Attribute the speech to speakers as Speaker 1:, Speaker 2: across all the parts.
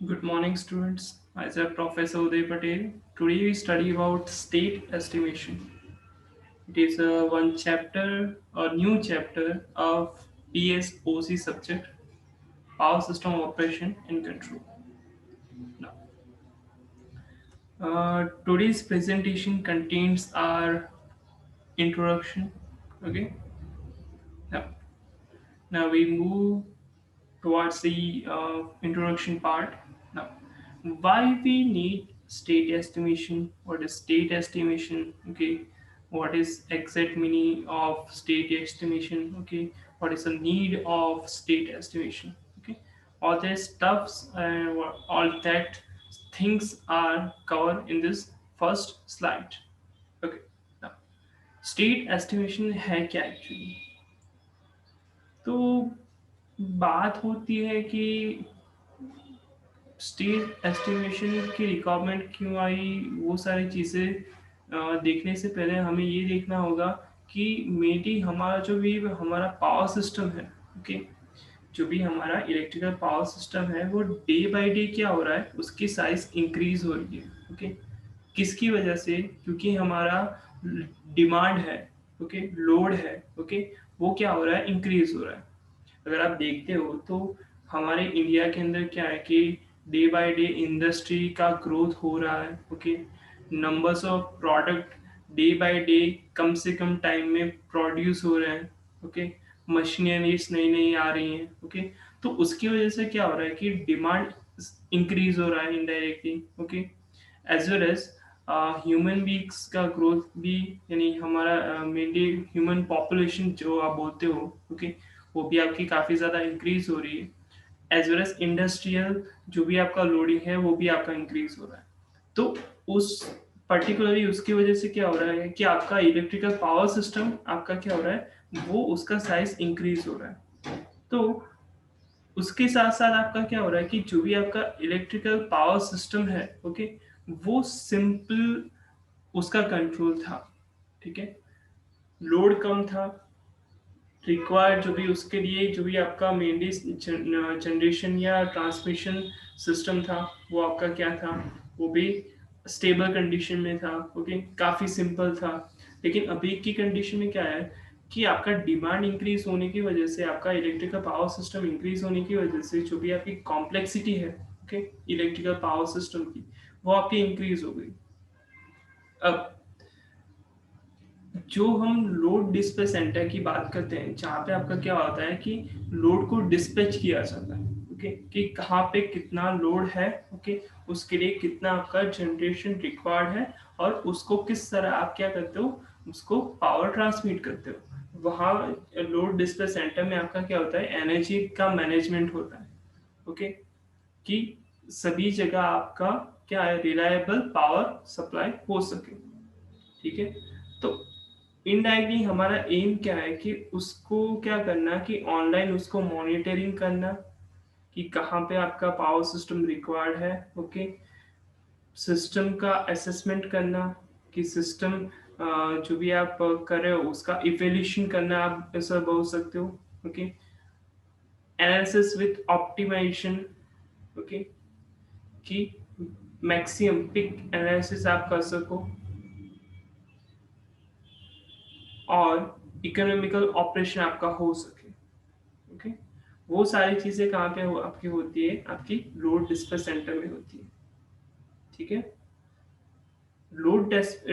Speaker 1: Good morning, students. Myself, Professor Uday Patel. Today we study about state estimation. It is one chapter, a new chapter of PSOC subject, Power System Operation and Control. Now, today's presentation contains our introduction. Okay. Now, now we move towards the introduction part. Now, why we need state estimation? What is state estimation? Okay, what is exact meaning of state estimation? Okay, what is the need of state estimation? Okay, all this stuffs and all that things are covered in this first slide. Okay, now state estimation है क्या actually? तो बात होती है कि state estimation की requirement क्यों आई, वो सारी चीज़ें देखने से पहले हमें ये देखना होगा कि मेनली हमारा जो भी हमारा पावर सिस्टम है, ओके, जो भी हमारा इलेक्ट्रिकल पावर सिस्टम है वो डे बाय डे क्या हो रहा है, उसकी साइज इंक्रीज हो रही है। ओके, किसकी वजह से? क्योंकि हमारा डिमांड है, ओके, लोड है, ओके, वो क्या हो रहा है, इंक्रीज हो रहा है। अगर आप देखते हो तो हमारे इंडिया के अंदर क्या है कि डे बाय डे इंडस्ट्री का ग्रोथ हो रहा है। Okay, numbers of product day by day कम से कम टाइम में प्रोड्यूस हो रहे हैं। ओके, मशीनरीज नई नई आ रही हैं। ओके, तो उसकी वजह से क्या हो रहा है कि डिमांड इंक्रीज हो रहा है indirectly. Okay, as well as human beings का ग्रोथ भी, यानी हमारा मेनली ह्यूमन पॉपुलेशन जो आप बोलते हो, ओके, वो भी आपकी काफ़ी ज़्यादा इंक्रीज हो रही है। एज वेल एज इंडस्ट्रियल जो भी आपका लोडिंग है वो भी आपका इंक्रीज हो रहा है। तो उस पर्टिकुलरली उसकी वजह से क्या हो रहा है कि आपका इलेक्ट्रिकल पावर सिस्टम आपका क्या हो रहा है, वो उसका साइज इंक्रीज हो रहा है। तो उसके साथ साथ आपका क्या हो रहा है कि जो भी आपका इलेक्ट्रिकल पावर सिस्टम है, ओके, वो सिंपल उसका कंट्रोल था। ठीक है, लोड कम था, रिक्वायर्ड जो भी उसके लिए जो भी आपका मेनली जनरेशन या ट्रांसमिशन सिस्टम था वो आपका क्या था, वो भी स्टेबल कंडीशन में था। ओके, काफ़ी सिंपल था। लेकिन अभी की कंडीशन में क्या है कि आपका डिमांड इंक्रीज होने की वजह से, आपका इलेक्ट्रिकल पावर सिस्टम इंक्रीज होने की वजह से जो भी आपकी कॉम्प्लेक्सिटी है, ओके, इलेक्ट्रिकल पावर सिस्टम की, वो आपकी इंक्रीज हो गई। अब जो हम लोड डिस्पैच सेंटर की बात करते हैं, जहाँ पे आपका क्या होता है कि लोड को डिस्पैच किया जाता है। ओके, कि कहाँ पे कितना लोड है, ओके, उसके लिए कितना आपका जनरेशन रिक्वायर्ड है, और उसको किस तरह आप क्या करते हो, उसको पावर ट्रांसमिट करते हो। वहाँ लोड डिस्पैच सेंटर में आपका क्या होता है, एनर्जी का मैनेजमेंट होता है। ओके, कि सभी जगह आपका क्या है, रिलायबल पावर सप्लाई हो सके। ठीक है, तो इनडायरेक्टली हमारा एम क्या है कि उसको क्या करना कि ऑनलाइन उसको मॉनिटरिंग करना कि कहाँ पे आपका पावर सिस्टम रिक्वायर्ड है। ओके, सिस्टम का असेसमेंट करना कि सिस्टम जो भी आप कर रहे हो उसका इवेल्यूशन करना, आप ऐसा बोल सकते हो। Okay, analysis with optimisation. Okay, कि मैक्सिमम पिक एनालिसिस आप कर सको, और इकोनॉमिकल ऑपरेशन आपका हो सके। ओके, वो सारी चीज़ें कहाँ पे आपकी होती है, आपकी लोड डिस्पैच सेंटर में होती है। ठीक है, लोड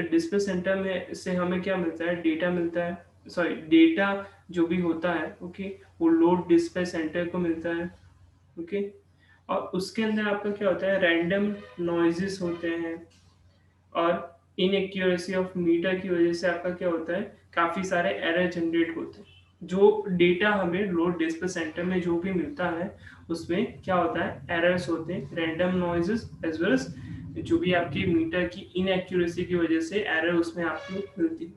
Speaker 1: डिस्पैच सेंटर में से हमें क्या मिलता है, डेटा मिलता है। सॉरी, डेटा जो भी होता है, ओके, वो लोड डिस्पैच सेंटर को मिलता है। ओके, और उसके अंदर आपका क्या होता है, रैंडम नॉइजेस होते हैं, और इनएक्यूरेसी ऑफ मीटर की वजह से आपका क्या होता है, काफ़ी सारे एरर जनरेट होते हैं। जो डेटा हमें लोड डिस्प्ले सेंटर में जो भी मिलता है उसमें क्या होता है, एरर्स होते हैं, random noises, as well as जो भी आपकी मीटर की इनएक्यूरेसी की वजह से एरर उसमें आपको मिलती है।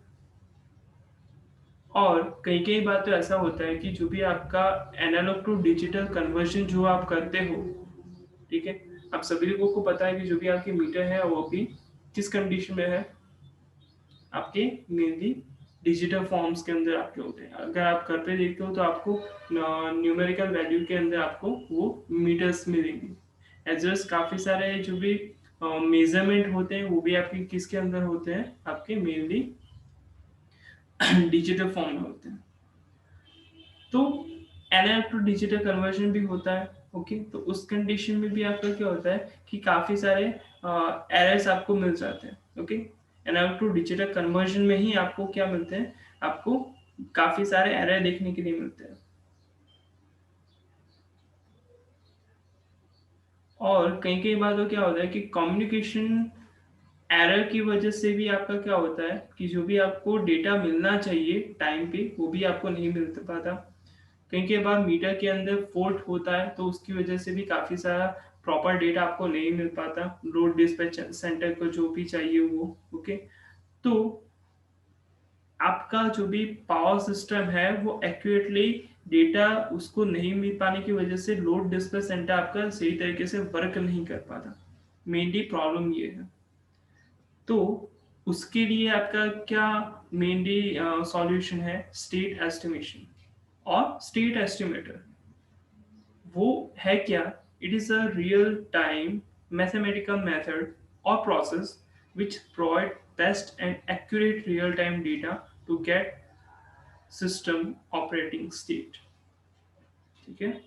Speaker 1: और कई कई बार तो ऐसा होता है कि जो भी आपका एनालॉग टू डिजिटल कन्वर्जन जो आप करते हो, ठीक है, आप सभी लोगों को पता है कि जो भी आपकी मीटर है वो भी किस कंडीशन में है, आपके मेनली डिजिटल फॉर्म्स के अंदर आपके होते हैं। अगर आप घर पे देखते हो तो आपको न्यूमेरिकल वैल्यू के अंदर आपको वो मीटर्स मिलेंगे। एज वेल काफ़ी सारे जो भी मेजरमेंट होते हैं वो भी आपके किसके अंदर होते हैं, आपके मेनली डिजिटल फॉर्म में होते हैं। तो एनालॉग टू डिजिटल कन्वर्जन भी होता है। ओके, तो उस कंडीशन में भी आपका क्या होता है कि काफ़ी सारे एरर्स आपको मिल जाते हैं। Okay, analogue to digital conversion में ही आपको क्या मिलते हैं, आपको काफ़ी सारे एरर देखने के लिए मिलते हैं। और कई कई बार तो क्या होता है कि कम्युनिकेशन एरर की वजह से भी आपका क्या होता है कि जो भी आपको डेटा मिलना चाहिए टाइम पे वो भी आपको नहीं मिल पाता। कई कई बार मीटर के अंदर फॉल्ट होता है तो उसकी वजह से भी काफ़ी सारा प्रॉपर डेटा आपको नहीं मिल पाता लोड डिस्पैच सेंटर को जो भी चाहिए वो। ओके, तो आपका जो भी पावर सिस्टम है वो एक्यूरेटली डेटा उसको नहीं मिल पाने की वजह से लोड डिस्पैच सेंटर आपका सही तरीके से वर्क नहीं कर पाता। मेनली प्रॉब्लम ये है। तो उसके लिए आपका क्या मेनली सॉल्यूशन है, स्टेट एस्टिमेशन और स्टेट एस्टिमेटर। वो है क्या, it is a real time mathematical method और process which provide best and accurate real time data to get system operating state। ठीक है,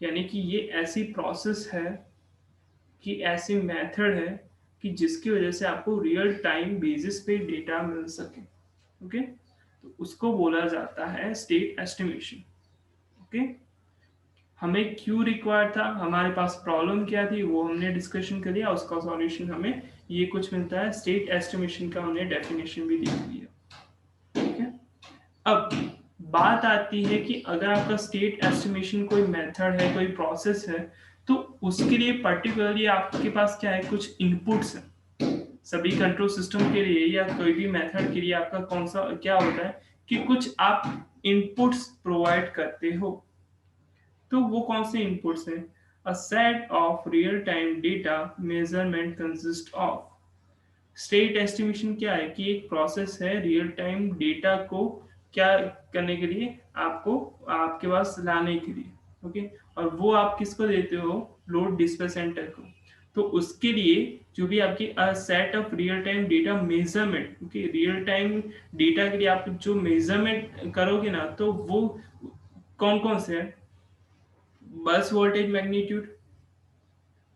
Speaker 1: यानी कि ये ऐसी प्रोसेस है कि ऐसी मेथड है कि जिसकी वजह से आपको रियल टाइम बेसिस पे डेटा मिल सके। ओके, तो उसको बोला जाता है स्टेट एस्टिमेशन। ओके, हमें क्यों रिक्वायर्ड था, हमारे पास प्रॉब्लम क्या थी वो हमने डिस्कशन कर लिया, उसका सॉल्यूशन हमें ये कुछ मिलता है, स्टेट एस्टिमेशन का हमने डेफिनेशन भी देख लिया। ठीक है, अब बात आती है कि अगर आपका स्टेट एस्टिमेशन कोई मेथड है, कोई प्रोसेस है, तो उसके लिए पर्टिकुलरली आपके पास क्या है, कुछ इनपुट्स है। सभी कंट्रोल सिस्टम के लिए या कोई भी मेथड के लिए आपका कौन सा क्या होता है कि कुछ आप इनपुट्स प्रोवाइड करते हो। तो वो कौन से इनपुट्स हैं, a set of real time data measurement consist of. State estimation क्या है कि एक प्रोसेस है रियल टाइम डेटा को क्या करने के लिए, आपको आपके पास लाने के लिए। ओके, और वो आप किसको देते हो, लोड डिस्प्ले सेंटर को। तो उसके लिए जो भी आपकी set of real time data measurement, okay, real time data के लिए आप जो मेजरमेंट करोगे ना, तो वो कौन कौन से है, बस वोल्टेज मैग्नीट्यूड,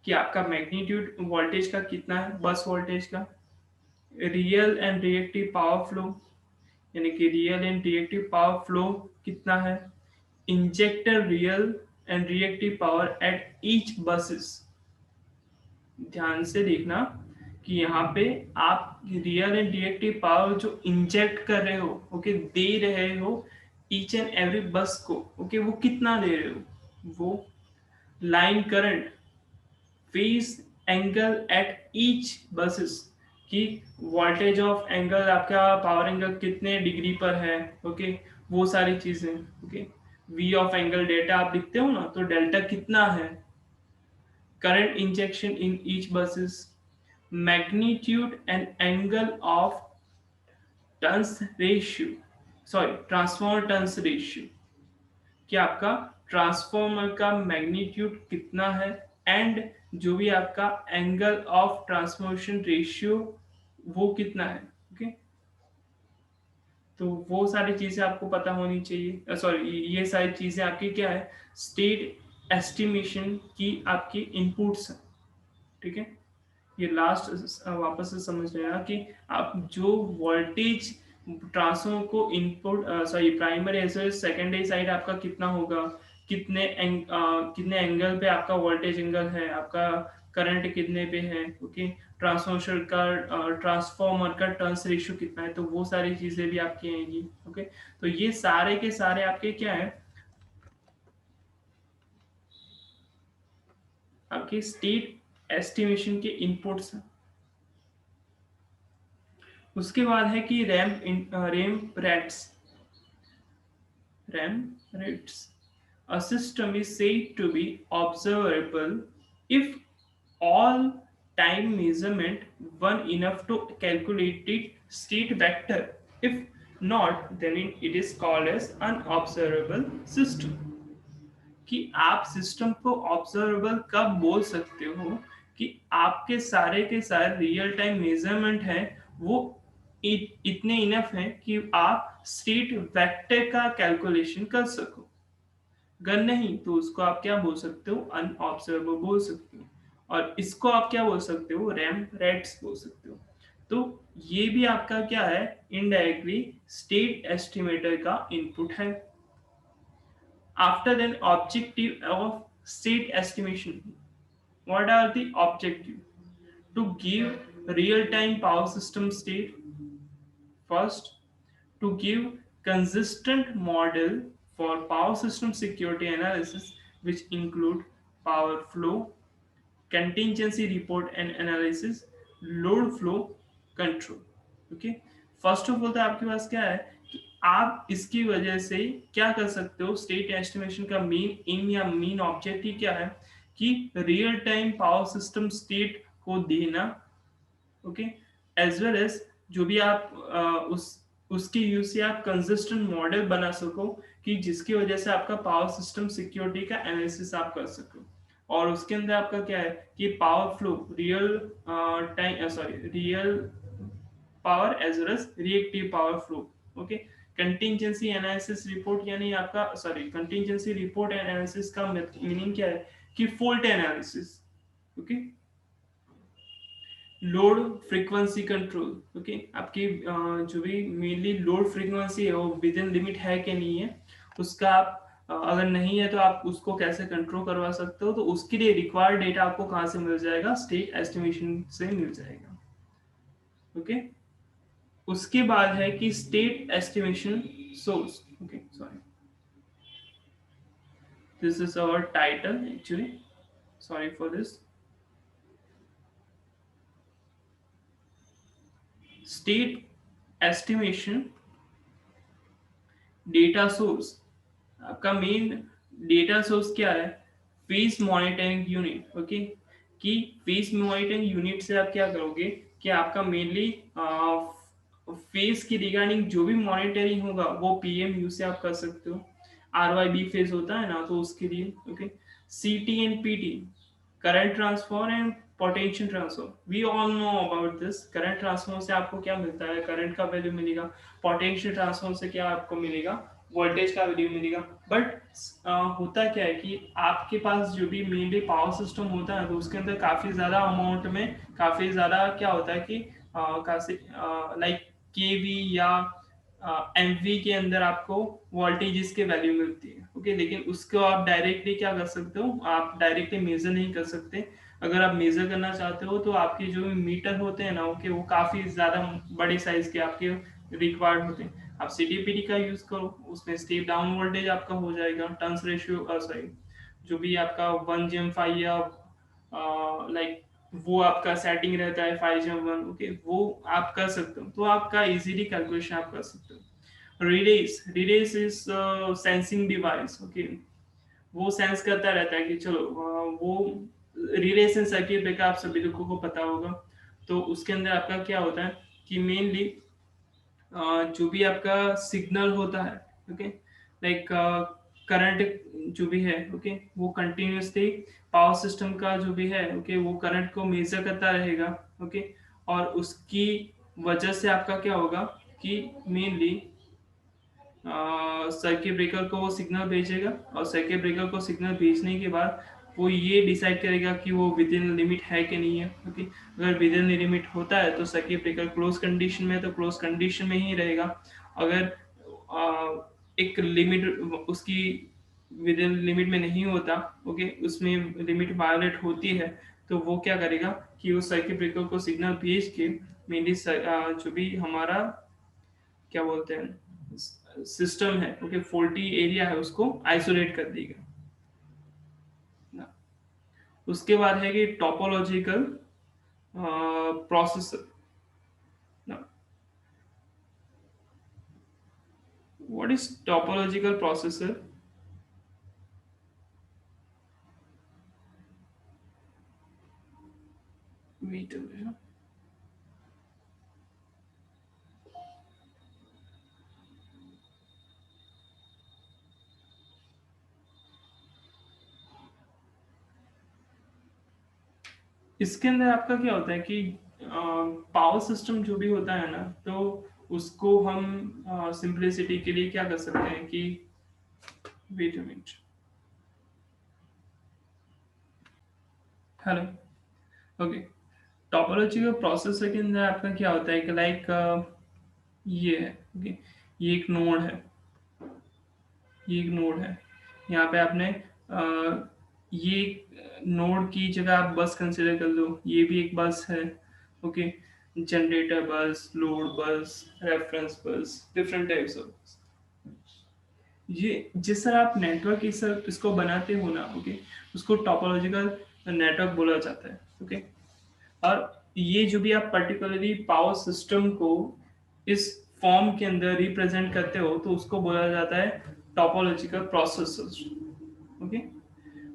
Speaker 1: कि आपका मैग्नीट्यूड वोल्टेज का कितना है, बस वोल्टेज का। Real and reactive power flow, यानी कि real and reactive power flow कितना है। Injector real and reactive power eight each buses. ध्यान से देखना कि यहाँ पे आप रियल एंड रिएक्टिव पावर जो इंजेक्ट कर रहे हो, ओके, दे रहे हो ईच एंड एवरी बस को, ओके, वो कितना दे रहे हो, वो line current, phase angle at each buses, कि वोल्टेज ऑफ एंगल आपका पावर एंगल कितने डिग्री पर है। ओके, वो सारी चीजें। Okay, V of angle delta आप लिखते हो ना, तो डेल्टा कितना है, current injection in each buses, magnitude and angle of turns ratio, sorry transformer turns ratio, कि आपका ट्रांसफॉर्मर का मैग्नीट्यूड कितना है, एंड जो भी आपका एंगल ऑफ ट्रांसफॉर्मेशन रेशियो वो कितना है। ओके, तो वो सारी चीजें आपको पता होनी चाहिए, सॉरी ये सारी चीजें आपकी क्या है, स्टेट एस्टिमेशन की आपकी इनपुट्स हैं। ठीक है, ये लास्ट वापस से समझ लेना कि आप जो वोल्टेज ट्रांसफॉर्मर को input, sorry primary as well secondary side आपका कितना होगा, कितने एंगल पे आपका वोल्टेज एंगल है, आपका करंट कितने पे है। ओके, ट्रांसफॉर्मर का टर्न्स रेशियो कितना है, तो वो सारी चीजें भी आपकी आएंगी। ओके, तो ये सारे के सारे आपके क्या है, आपके स्टेट एस्टिमेशन के इनपुट्स हैं। उसके बाद है कि RAM rates. A system is said to be observable if all time measurement one enough to calculate its state vector. If not, then it is called as unobservable system. कि आप system को observable कब बोल सकते हो कि आपके सारे के सारे रियल टाइम मेजरमेंट है वो इतने इनफ है कि आप स्टेट वेक्टर का कैलकुलेशन कर सको। अगर नहीं तो उसको आप क्या बोल सकते हो, अनऑब्जर्वेबल बोल सकते हो। और इसको आप क्या बोल सकते हो, रैम रेट्स बोल सकते हो। तो ये भी आपका क्या है, इनडायरेक्टली स्टेट एस्टिमेटर का इनपुट है। After an objective of state estimation, what are the objective? To give real-time power system state. First, to give consistent model for power system security analysis, which include power flow, contingency report and analysis, load flow control. Okay, first of all तो आपके पास क्या है कि आप इसकी वजह से क्या कर सकते हो, स्टेट एस्टिमेशन का मेन एम या मेन ऑब्जेक्टिव क्या है कि real time power system state को देना। ओके, एज वेल एज जो भी आप उसके यूज से आप कंसिस्टेंट मॉडल बना सको कि जिसकी वजह से आपका पावर सिस्टम सिक्योरिटी का एनालिसिस आप कर सको। और उसके अंदर आपका क्या है कि power flow, real time, sorry, real power as well as reactive power flow. Okay, contingency analysis report यानी आपका, sorry, contingency report and analysis का मीनिंग क्या है कि fault analysis. Okay, load frequency control. Okay, आपकी जो भी मेनली लोड फ्रीक्वेंसी है वो विद इन लिमिट है कि नहीं है, उसका आप अगर नहीं है तो आप उसको कैसे कंट्रोल करवा सकते हो, तो उसके लिए रिक्वायर्ड डेटा आपको कहाँ से मिल जाएगा, स्टेट एस्टिमेशन से मिल जाएगा। ओके, उसके बाद है कि state estimation source. Okay, sorry, this is our title actually, sorry for this. State estimation data source, आपका मेन डेटा सोर्स क्या है, फेस मॉनिटरिंग यूनिट। ओके, कि फेस मॉनिटरिंग यूनिट से आप क्या करोगे कि आपका मेनली फेस की रिगार्डिंग जो भी मॉनिटरिंग होगा वो पीएमयू से आप कर सकते हो। आरवाईबी फेस होता है ना, तो उसके लिए। Okay, CT and PT, current transfer and potential transfer, we all know about this. Current transfer से आपको क्या मिलता है, करंट का वैल्यू मिलेगा। पोटेंशियल ट्रांसफर से क्या आपको मिलेगा, वोल्टेज का वैल्यू मिलेगा। बट होता क्या है कि आपके पास जो भी मेनली पावर सिस्टम होता है तो उसके अंदर काफी ज्यादा अमाउंट में, काफी ज्यादा क्या होता है कि काफी लाइक केवी या एमवी के अंदर आपको वोल्टेजेस के वैल्यू मिलती है। ओके, लेकिन उसको आप डायरेक्टली क्या कर सकते हो, आप डायरेक्टली मेजर नहीं कर सकते। अगर आप मेजर करना चाहते हो तो आपके जो मीटर होते हैं ना, ओके, वो काफी ज्यादा बड़े साइज के आपके रिक्वायर्ड होते हैं। आप सीडीपीडी का यूज करो, उसमें स्टेप डाउन वोल्टेज आपका हो जाएगा, टर्न्स रेशियो, सॉरी, जो भी आपका 1 GM 5 या लाइक वो आपका सेटिंग रहता है 5 GM 1। ओके, वो आप कर सकते हो, तो आपका इजीली कैलकुलेशन आप कर सकते हो। रिलेस इज सेंसिंग डिवाइस। ओके, वो सेंस करता रहता है कि चलो वो रिलेशन सर्किट ब्रेकर आप सभी लोगों को पता होगा। तो उसके अंदर आपका क्या होता है कि मेनली जो भी आपका सिग्नल होता है, ओके, लाइक करंट जो भी है, ओके, वो कंटिन्यूसली पावर सिस्टम का जो भी है, ओके, वो करंट को मेजर करता रहेगा। ओके, और उसकी वजह से आपका क्या होगा कि मेनली सर्किट ब्रेकर को वो सिग्नल भेजेगा, और सर्किट ब्रेकर को सिग्नल भेजने के बाद वो ये डिसाइड करेगा कि वो विद इन लिमिट है कि नहीं है। ओके, अगर विद इन लिमिट होता है तो सर्किट ब्रेकर क्लोज कंडीशन में है, तो क्लोज कंडीशन में ही रहेगा। अगर एक लिमिट उसकी विद इन लिमिट में नहीं होता, ओके, उसमें लिमिट वायलेट होती है, तो वो क्या करेगा कि वो सर्किट ब्रेकर को सिग्नल भेज के मेनली जो भी हमारा क्या बोलते हैं सिस्टम है, ओके, फॉल्टी एरिया है, उसको आइसोलेट कर देगा ना। उसके बाद है कि टोपोलॉजिकल प्रोसेसर ना। What is topological processor? Wait, इसके अंदर आपका क्या होता है कि पावर सिस्टम जो भी होता है ना, तो उसको हम सिंप्लिसिटी के लिए क्या कर सकते हैं कि wait a minute, hello, okay. Topology का प्रोसेसर के अंदर आपका क्या होता है कि लाइक ये है, ओके, ये एक नोड है, ये एक नोड है। यहाँ पे आपने ये नोड की जगह आप बस कंसिडर कर लो, ये भी एक बस है, ओके। जनरेटर बस, लोड बस, रेफरेंस बस, डिफरेंट टाइप्स ऑफ, ये जिस तरह आप नेटवर्क इसको बनाते हो ना, ओके, उसको टोपोलॉजिकल नेटवर्क बोला जाता है, ओके। और ये जो भी आप पर्टिकुलरली पावर सिस्टम को इस फॉर्म के अंदर रिप्रेजेंट करते हो, तो उसको बोला जाता है टोपोलॉजिकल प्रोसेसर्स, ओके।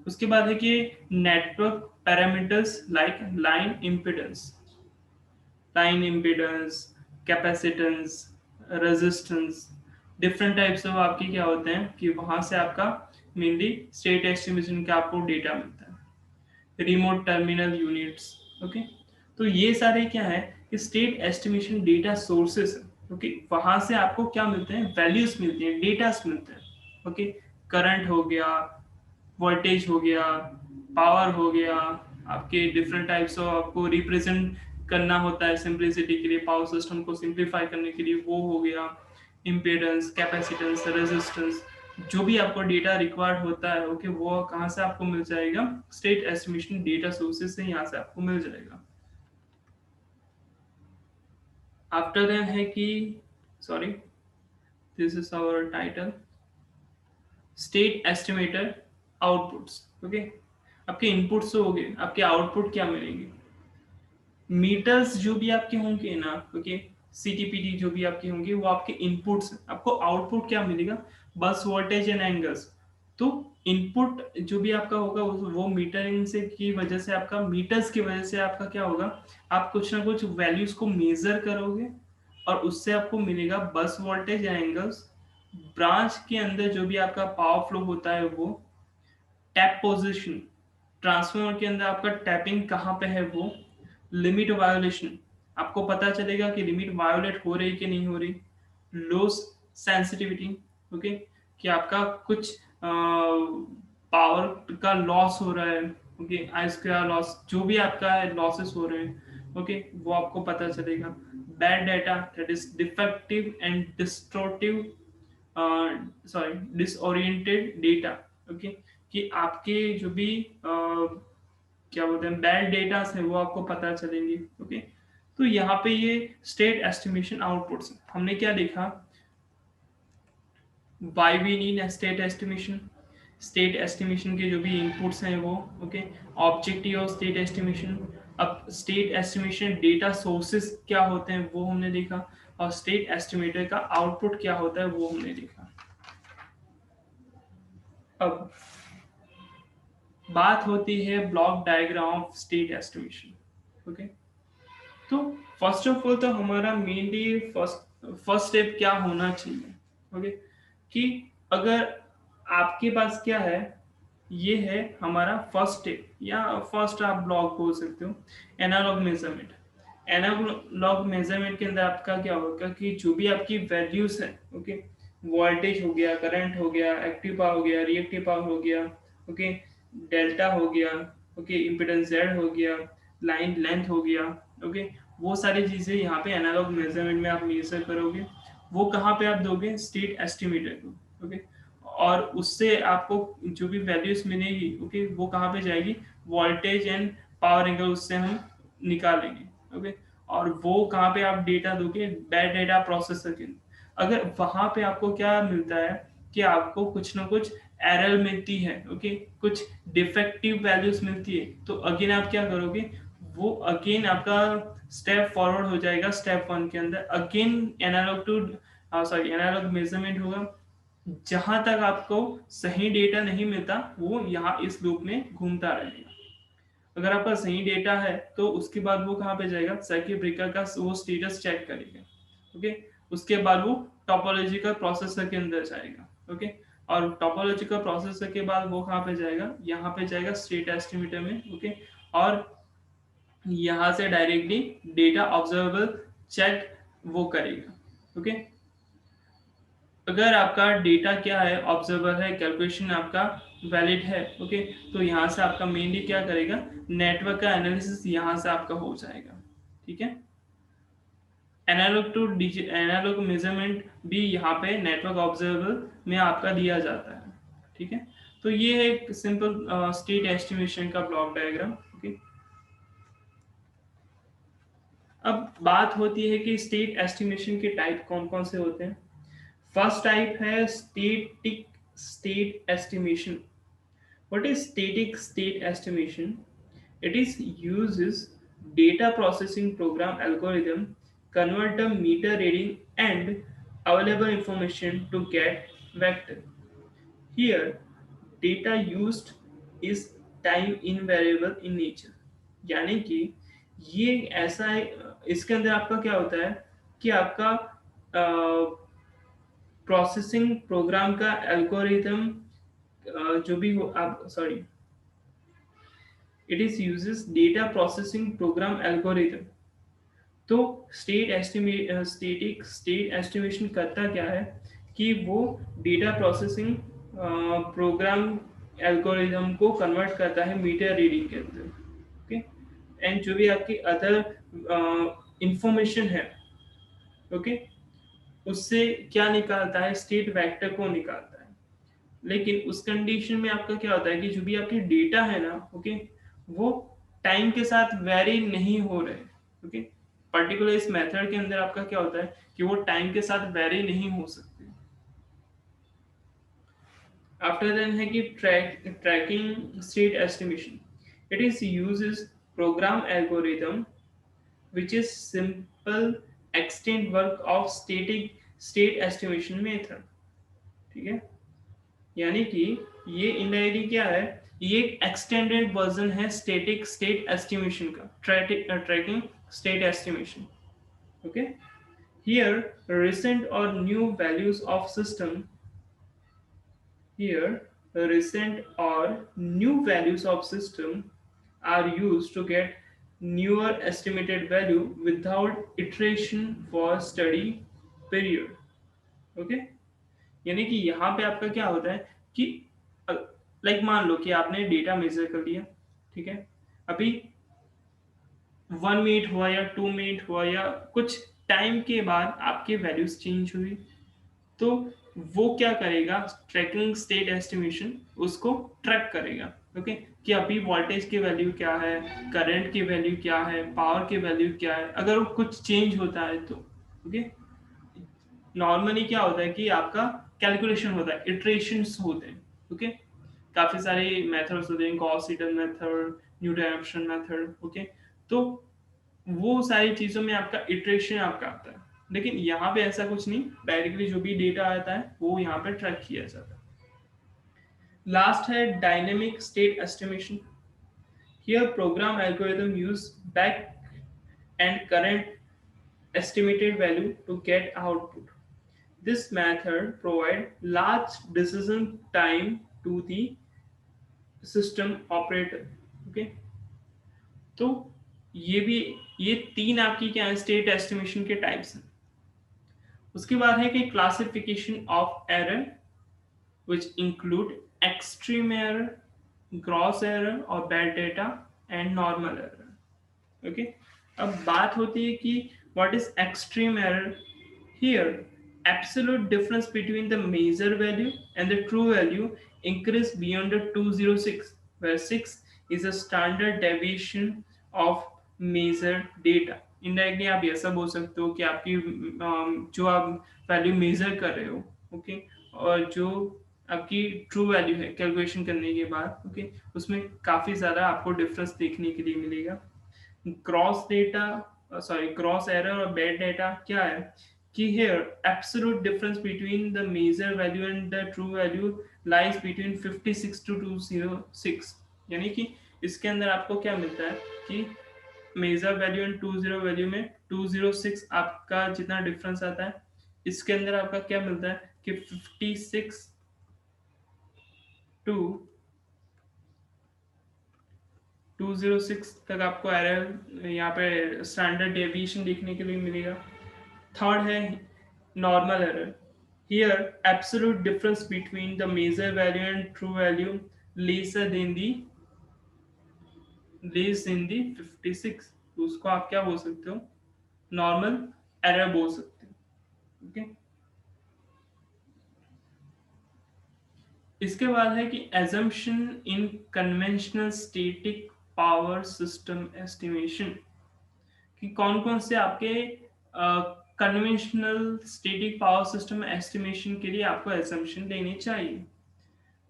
Speaker 1: उसके बाद है कि network parameters like line impedance, capacitance, resistance, different types of आपके क्या होते हैं कि वहां से आपका मेनली स्टेट एस्टिमेशन का आपको डेटा मिलता है, रिमोट टर्मिनल यूनिट्स, ओके। तो ये सारे क्या है कि स्टेट एस्टिमेशन डेटा सोर्सेस है, ओके। वहां से आपको क्या मिलते हैं, वैल्यूज मिलती हैं, डेटास मिलते हैं, ओके। करंट हो गया, वोल्टेज हो गया, पावर हो गया, आपके डिफरेंट टाइप्स ऑफ आपको रिप्रेजेंट करना होता है सिंप्लिसिटी के लिए, पावर सिस्टम को सिंप्लीफाई करने के लिए, वो हो गया इम्पेडेंस, कैपेसिटेंस, रेजिस्टेंस, जो भी आपको डेटा रिक्वायर्ड होता है, ओके, वो कहाँ से आपको मिल जाएगा, स्टेट एस्टिमेशन डेटा सोर्सेज से यहाँ से आपको मिल जाएगा। आफ्टर दैट है कि sorry, this is our title, state estimator outputs, okay. आपके इनपुट्स तो हो गए, आपके आउटपुट क्या मिलेंगे, मीटर्स जो भी आपके होंगे ना, ओके, सीटीपीटी जो भी आपके होंगे वो आपके इनपुट्स, आपको आउटपुट क्या मिलेगा, बस वोल्टेज एंड एंगल्स। तो इनपुट जो भी आपका होगा वो मीटरिंग से की वजह से, आपका मीटर्स की वजह से आपका क्या होगा, आप कुछ ना कुछ वैल्यूज को मेजर करोगे और उससे आपको मिलेगा bus voltage and angles. Branch के अंदर जो भी आपका पावर फ्लो होता है वो टैप पोजीशन, ट्रांसफार्मर के अंदर आपका टैपिंग कहाँ पे है वो, लिमिट वायोलेशन, आपको पता चलेगा कि लिमिट वायोलेट हो रही कि नहीं हो रही, लो सेंसिटिविटी, ओके, कि आपका कुछ पावर का लॉस हो रहा है, ओके, आई स्क्वायर लॉस, जो भी आपका लॉसेस हो रहे हैं, ओके, वो आपको पता चलेगा। Bad data, that is defective and distortive, sorry, disoriented data, okay, कि आपके जो भी क्या बोलते हैं बैड डेटा है वो आपको पता चलेंगे, ओके। तो यहाँ पे ये स्टेट एस्टिमेशन आउटपुट्स हमने क्या देखा, why we need state estimation, state estimation के जो भी इनपुट्स हैं वो, okay, objective of state estimation. अब स्टेट एस्टिमेशन डेटा सोर्सेस क्या होते हैं वो हमने देखा, और स्टेट एस्टिमेटर का आउटपुट क्या होता है वो हमने देखा। अब बात होती है block diagram of state estimation, okay. तो फर्स्ट ऑफ ऑल तो हमारा मेनली फर्स्ट फर्स्ट स्टेप क्या होना चाहिए, ओके, कि अगर आपके पास क्या है, ये है हमारा फर्स्ट स्टेप या फर्स्ट आप ब्लॉक बोल सकते हो, एनालॉग मेजरमेंट। एनालॉग मेजरमेंट के अंदर आपका क्या होगा कि जो भी आपकी वैल्यूज है, ओके, वोल्टेज हो गया, करंट हो गया, एक्टिव पावर हो गया, रिएक्टिव पावर हो गया, ओके, डेल्टा हो गया, ओके, इम्पिडेंस जेड हो गया, लाइन लेंथ हो गया, ओके, वो सारी चीजें यहाँ पे एनालॉग मेजरमेंट में आप मेजर करोगे। वो कहाँ पे आप दोगे, स्टेट एस्टिमेटर को, ओके। और उससे आपको जो भी वैल्यूज मिलेगी, ओके, वो कहाँ पे जाएगी, वोल्टेज एंड पावर एंगल उससे हम निकालेंगे, ओके। और वो कहाँ पे आप डेटा दोगे, बैड डेटा प्रोसेसर के। अगर वहां पे आपको क्या मिलता है कि आपको कुछ ना कुछ एरर मिलती है, ओके, कुछ डिफेक्टिव वैल्यूज मिलती है, तो अगेन आप क्या करोगे, वो अगेन आपका स्टेप फॉरवर्ड हो जाएगा, स्टेप वन के अंदर again analogue to sorry analogue measurement होगा। जहां तक आपको सही डेटा नहीं मिलता वो यहाँ इस लूप में घूमता रहेगा। अगर आपका सही डेटा है तो उसके बाद वो कहाँ पे जाएगा, सर्किट ब्रेकर का वो स्टेटस चेक करेगा, ओके। उसके बाद वो टोपोलॉजिकल प्रोसेसर के अंदर जाएगा, ओके। और टोपोलॉजिकल प्रोसेसर के बाद वो कहाँ पे जाएगा, यहाँ पे जाएगा स्टेट एस्टिमेटर में, ओके। और यहाँ से डायरेक्टली डेटा ऑब्जर्वेबल चेक वो करेगा। ओके, अगर आपका डेटा क्या है, ऑब्जर्वर है, कैलकुलेशन आपका वैलिड है, ओके, तो यहाँ से आपका मेनली क्या करेगा, नेटवर्क का एनालिसिस यहाँ से आपका हो जाएगा। ठीक है, एनालॉग टू एनालॉग मेजरमेंट भी यहाँ पे नेटवर्क ऑब्जर्वेबल में आपका दिया जाता है। ठीक है, तो ये है एक सिंपल स्टेट एस्टिमेशन का ब्लॉक डायग्राम। ओके, अब बात होती है कि स्टेट एस्टिमेशन के टाइप कौन कौन से होते हैं। फर्स्ट टाइप है static state estimation. What is static state estimation? It is uses data processing program algorithm convert the meter reading and available information to get vector. Here, data used is time invariable in nature. यानी कि ये ऐसा है, इसके अंदर आपका क्या होता है कि आपका प्रोसेसिंग प्रोग्राम का एल्गोरिथम जो भी हो, आप sorry, it is uses data processing program algorithm. तो स्टेटिक स्टेट एस्टिमेशन करता क्या है कि वो डेटा प्रोसेसिंग प्रोग्राम एल्गोरिथम को कन्वर्ट करता है मीटर रीडिंग के अंदर। ओके, एंड जो भी आपकी अदर इंफॉर्मेशन है, ओके, उससे क्या निकालता है, स्टेट वेक्टर को निकालता है। लेकिन उस कंडीशन में आपका क्या होता है कि जो भी आपके डेटा है ना, ओके, वो टाइम के साथ वेरी नहीं हो रहे। ओके, पर्टिकुलर इस मेथड के अंदर आपका क्या होता है कि वो टाइम के साथ वेरी नहीं हो सकते। आफ्टर देन है कि tracking state estimation. It is uses program algorithm which is simple extent work of static state estimation method। ठीक है, यानी कि ये इनडायरेक्टली क्या है, ये एक एक्सटेंडेड वर्जन है स्टैटिक स्टेट एस्टिमेशन का, tracking state estimation. Okay, here recent or new values of system, here recent or new values of system are used to get newer estimated value without iteration for study period। Okay, यानी कि यहाँ पे आपका क्या होता है कि like मान लो कि आपने डेटा मेजर कर लिया। ठीक है, अभी 1 मिनट हुआ या 2 मिनट हुआ या कुछ टाइम के बाद आपके वैल्यूज चेंज हुई, तो वो क्या करेगा, ट्रैकिंग स्टेट एस्टिमेशन उसको ट्रैक करेगा। ओके, कि अभी वोल्टेज की वैल्यू क्या है, करंट की वैल्यू क्या है, पावर की वैल्यू क्या है, अगर वो कुछ चेंज होता है तो। ओके, नॉर्मली क्या होता है कि आपका कैलकुलेशन होता है, इटरेशंस होते हैं। ओके, काफी सारे मेथड्स होते हैं, Gauss Seidel method, Newton method. Okay, तो वो सारी चीजों में आपका इटरेशन आपका आता है। लेकिन यहाँ पे ऐसा कुछ नहीं, डायरेक्टली जो भी डेटा आता है वो यहाँ पे ट्रैक किया जाता है। लास्ट है dynamic state estimation. Here program algorithm use back end current estimated value to get output. This method provides large decision time to the system operator। Okay, तो ये भी, ये तीन आपकी क्या है, स्टेट एस्टिमेशन के टाइप्स हैं। उसके बाद है कि classification of error which include extreme error, gross error और bad data and normal error। Okay, अब बात होती है कि what is extreme error। Here absolute difference between the measure value and the true value increase beyond the 206, where 6 is a standard deviation of measured data। Indirectly आप ऐसा बोल सकते हो कि आपकी जो आप वैल्यू मेजर कर रहे हो, ओके, और जो आपकी ट्रू वैल्यू है कैलकुलेशन करने के बाद, ओके, उसमें काफ़ी ज़्यादा आपको डिफरेंस देखने के लिए मिलेगा। Cross data, sorry, cross error और बैड डेटा क्या है कि here absolute difference between the major value and the true value lies between 56 to 206। यानी कि इसके अंदर आपको क्या मिलता है कि मेजर वैल्यू एंड 20 वैल्यू में 206 आपका जितना डिफरेंस आता है, इसके अंदर आपका क्या मिलता है कि 56 टू 206 तक आपको एरर यहाँ पे स्टैंडर्ड डेविएशन देखने के लिए मिलेगा। थर्ड है normal error. Here absolute difference between the major value and true value lesser than the less in the 56, तो उसको आप क्या बोल सकते हो, नॉर्मल एरर बोल सकते हो। ओके, इसके बाद है कि एजम्पशन इन conventional static power system estimation, कि कौन कौन से आपके conventional static power system estimation के लिए आपको एजम्पशन लेनी चाहिए।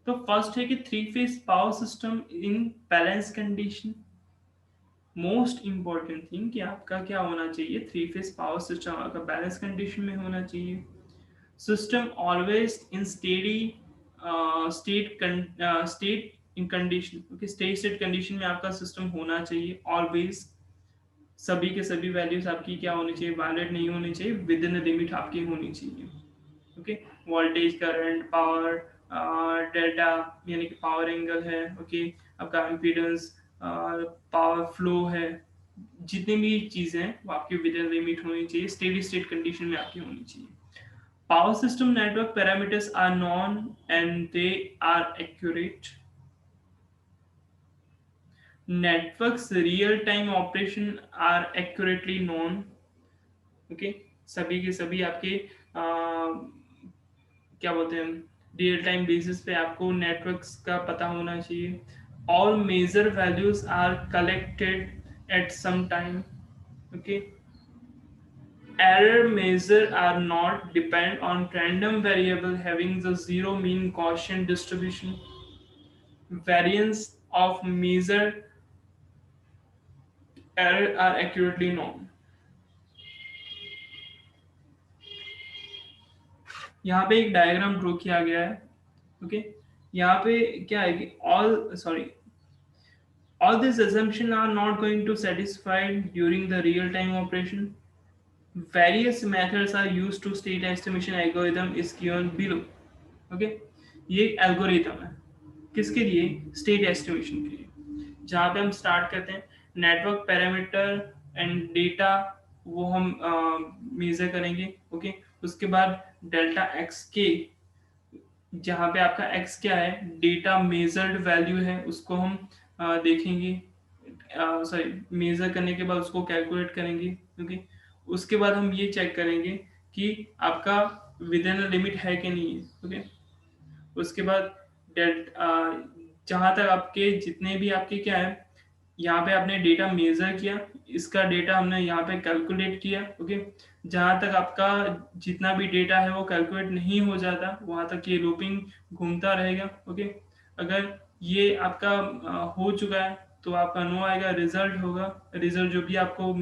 Speaker 1: तो फर्स्ट है कि three phase power system in balance condition. Most important thing कि आपका क्या होना चाहिए, थ्री फेज पावर सिस्टम आपका बैलेंस कंडीशन में होना चाहिए। System always in steady state in condition, okay, state state condition में आपका सिस्टम होना चाहिए ऑलवेज। सभी के सभी वैल्यूज आपकी क्या होनी चाहिए, वायलेट नहीं होनी चाहिए, विद इन द लिमिट आपकी होनी चाहिए। Okay, voltage, current, power, delta यानी कि पावर एंगल है, ओके, आपका इम्पीडेंस, पावर फ्लो है, जितनी भी चीजें हैं वो आपकी विद इन लिमिट होनी चाहिए, स्टेडी स्टेट कंडीशन में आपकी होनी चाहिए। Power system network parameters are known and they are accurate. Networks real time operation are accurately known. Okay, सभी के सभी आपके क्या बोलते हैं, रियल टाइम बेसिस पे आपको नेटवर्क्स का पता होना चाहिए। All major values are collected at some time. Okay, error measure are not depend on random variable having the zero mean Gaussian distribution. Variance of measure error are accurately known. यहाँ पे एक diagram draw किया गया है। Okay, यहाँ पे क्या है कि all these assumptions are not going to satisfy during the real time operation. Various methods are used to state estimation algorithm is given below. Okay, ये एल्गोरिथम है किसके लिए, स्टेट एस्टिमेशन के लिए, जहाँ पे हम स्टार्ट करते हैं नेटवर्क पैरामीटर एंड डेटा, वो हम मेजर करेंगे। ओके, उसके बाद डेल्टा एक्स के, जहाँ पे आपका एक्स क्या है, डेटा मेजर्ड वैल्यू है, उसको हम देखेंगे, सॉरी, मेजर करने के बाद उसको कैलकुलेट करेंगे। ओके, उसके बाद हम ये चेक करेंगे कि आपका विद इन लिमिट है कि नहीं है। ओके, उसके बाद डेट जहाँ तक आपके जितने भी आपके क्या है, यहाँ पे आपने डेटा मेजर किया, इसका डेटा हमने यहाँ पे कैलकुलेट किया। ओके, जहाँ तक आपका जितना भी डेटा है वो कैलकुलेट नहीं हो जाता, वहाँ तक ये लूपिंग घूमता रहेगा। ओके, अगर ये आपका हो चुका है तो आपका नो आएगा, रिजल्ट होगा। रिजल्ट जो भी आपको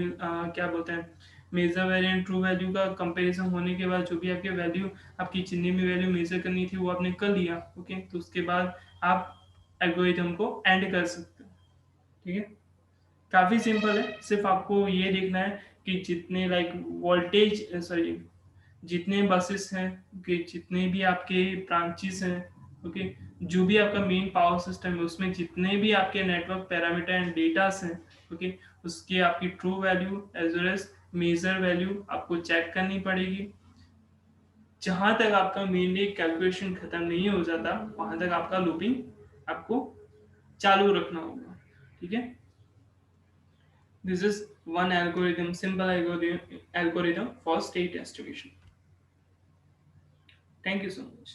Speaker 1: क्या बोलते हैं, measure value and true value का कंपैरिजन होने के बाद जो भी आपके वैल्यू, आपकी जितनी भी वैल्यू मेजर करनी थी वो आपने कर लिया। ओके, तो उसके बाद आप एल्गोरिथम को एंड कर सकते हो। ठीक है, काफ़ी सिंपल है, सिर्फ आपको ये देखना है कि जितने लाइक वोल्टेज, सॉरी, जितने बसेस हैं, कि जितने भी आपके ब्रांचेस हैं, ओके, जो भी आपका मेन पावर सिस्टम है उसमें जितने भी आपके नेटवर्क पैरामीटर एंड डेटास हैं, ओके, उसकी आपकी true value as well as measure value आपको चेक करनी पड़ेगी। जहां तक आपका मेनली कैलकुलेशन खत्म नहीं हो जाता वहां तक आपका लूपिंग आपको चालू रखना होगा। ठीक है, this is one algorithm, simple algorithm for state estimation. Thank you so much.